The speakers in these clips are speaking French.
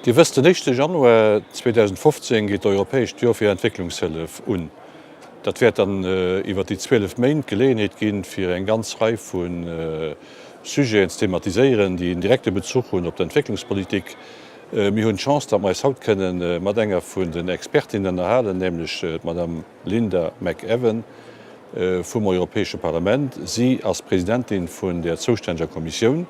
Die wëst den 1. Januar 2015 geht Europäesch Joer fir Entwicklungshilfe un. Dat werd dann iwwer die 12 Mäint Geleenheet ginn fir eng ganz Reif vun Sujeten thematiseieren, die en direkte Bezug hunn op d'Entwicklungspolitik. Mi hunn Chance, dat meis haut kënnen mat enger vun den Expertinnen erhalen, nämlich Madame Linda McAvan vom Europäische Parlament. Sie als Präsidentin vun der zuständiger Kommission,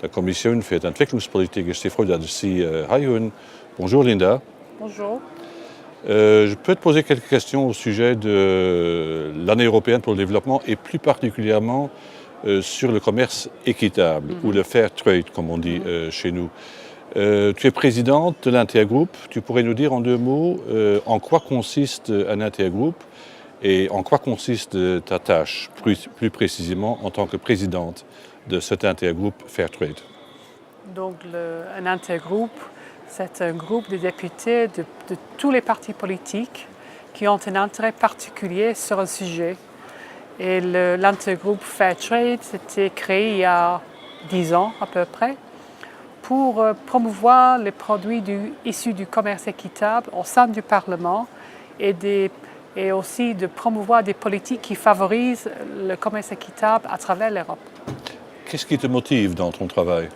der Kommission für die Entwicklungspolitik. Ich bin froh, dass ich Sie hier habe. Bonjour Linda. Bonjour. Je peux te poser quelques questions au sujet de l'année européenne pour le développement et plus particulièrement sur le commerce équitable ou le fair trade, comme on dit chez nous. Tu es présidente de l'intergroupe. Tu pourrais nous dire en 2 mots en quoi consiste un intergroupe et en quoi consiste ta tâche, plus précisément en tant que présidente de cet intergroupe Fair Trade. Donc un intergroupe, c'est un groupe de députés de tous les partis politiques qui ont un intérêt particulier sur un sujet. Et l'intergroupe Fair Trade s'était créé il y a 10 ans à peu près pour promouvoir les produits issus du commerce équitable au sein du Parlement et aussi de promouvoir des politiques qui favorisent le commerce équitable à travers l'Europe. Qu'est-ce qui te motive dans ton travail?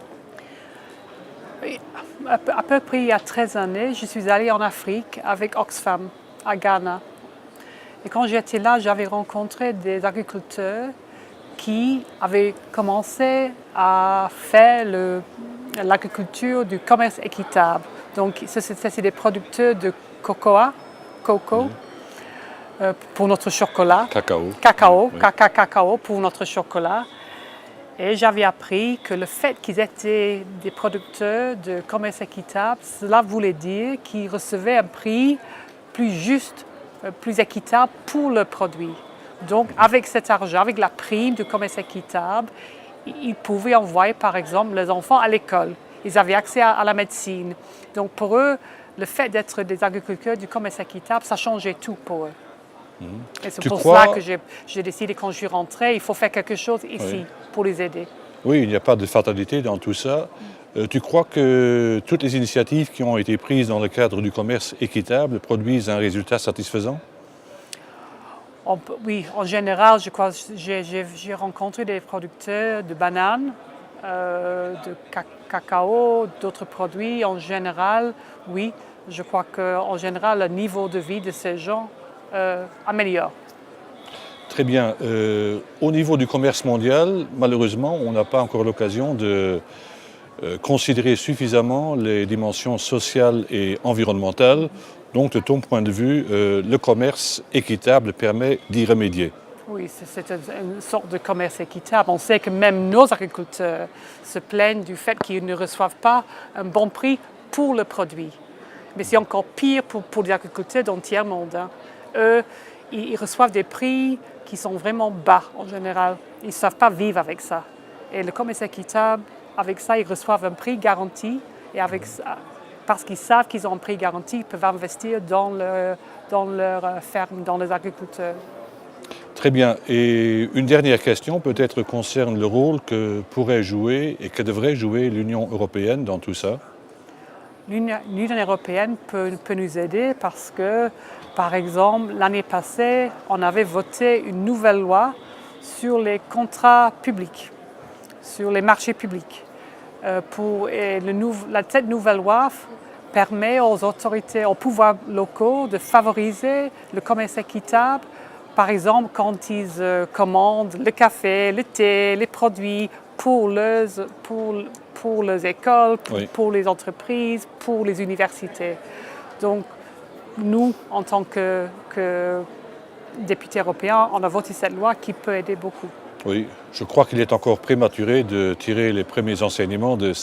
À peu près il y a 13 années, je suis allée en Afrique avec Oxfam, à Ghana. Et quand j'étais là, j'avais rencontré des agriculteurs qui avaient commencé à faire l'agriculture du commerce équitable. Donc, c'est des producteurs de coco, pour notre chocolat. Cacao pour notre chocolat. Et j'avais appris que le fait qu'ils étaient des producteurs de commerce équitable, cela voulait dire qu'ils recevaient un prix plus juste, plus équitable pour le produit. Donc avec cet argent, avec la prime du commerce équitable, ils pouvaient envoyer par exemple les enfants à l'école. Ils avaient accès à la médecine. Donc pour eux, le fait d'être des agriculteurs du commerce équitable, ça changeait tout pour eux. Et c'est pour cela que j'ai décidé quand je suis rentrée, il faut faire quelque chose ici pour les aider. Oui, il n'y a pas de fatalité dans tout ça. Tu crois que toutes les initiatives qui ont été prises dans le cadre du commerce équitable produisent un résultat satisfaisant? Oui, en général, je crois que j'ai rencontré des producteurs de bananes, de cacao, d'autres produits. En général, oui, je crois qu'en général, le niveau de vie de ces gens améliore. Très bien. Au niveau du commerce mondial, malheureusement, on n'a pas encore l'occasion de considérer suffisamment les dimensions sociales et environnementales. Donc, de ton point de vue, le commerce équitable permet d'y remédier. Oui, c'est une sorte de commerce équitable. On sait que même nos agriculteurs se plaignent du fait qu'ils ne reçoivent pas un bon prix pour le produit. Mais c'est encore pire pour les agriculteurs dans le tiers-monde. Eux, ils reçoivent des prix qui sont vraiment bas en général. Ils ne savent pas vivre avec ça. Et le commerce équitable, avec ça, ils reçoivent un prix garanti. Et avec ça, parce qu'ils savent qu'ils ont un prix garanti, ils peuvent investir dans leur ferme, dans les agriculteurs. Très bien. Et une dernière question peut-être concerne le rôle que pourrait jouer et que devrait jouer l'Union européenne dans tout ça. L'Union européenne peut nous aider parce que, par exemple, l'année passée, on avait voté une nouvelle loi sur les contrats publics, sur les marchés publics. Cette nouvelle loi permet aux autorités, aux pouvoirs locaux de favoriser le commerce équitable. Par exemple, quand ils commandent le café, le thé, les produits pour les écoles, pour les entreprises, pour les universités. Donc, nous, en tant que députés européens, on a voté cette loi qui peut aider beaucoup. Oui, je crois qu'il est encore prématuré de tirer les premiers enseignements de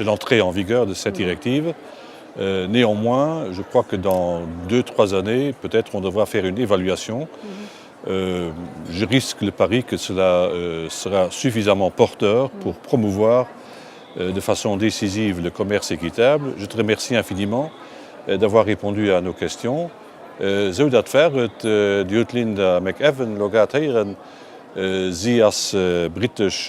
l'entrée en vigueur de cette directive. Néanmoins, je crois que dans 2-3 années, peut-être on devra faire une évaluation. Je risque le pari que cela sera suffisamment porteur pour promouvoir de façon décisive le commerce équitable. Je te remercie infiniment d'avoir répondu à nos questions. Zou dat verder de Linda McAvan logateren, Sie als Britisch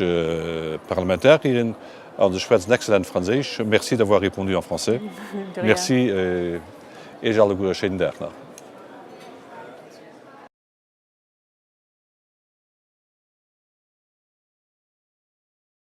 Parlamentarierin Alors, je schwätz excellent français. Merci d'avoir répondu en français. De rien. Merci et Charles Goerens, schönen Tag noch.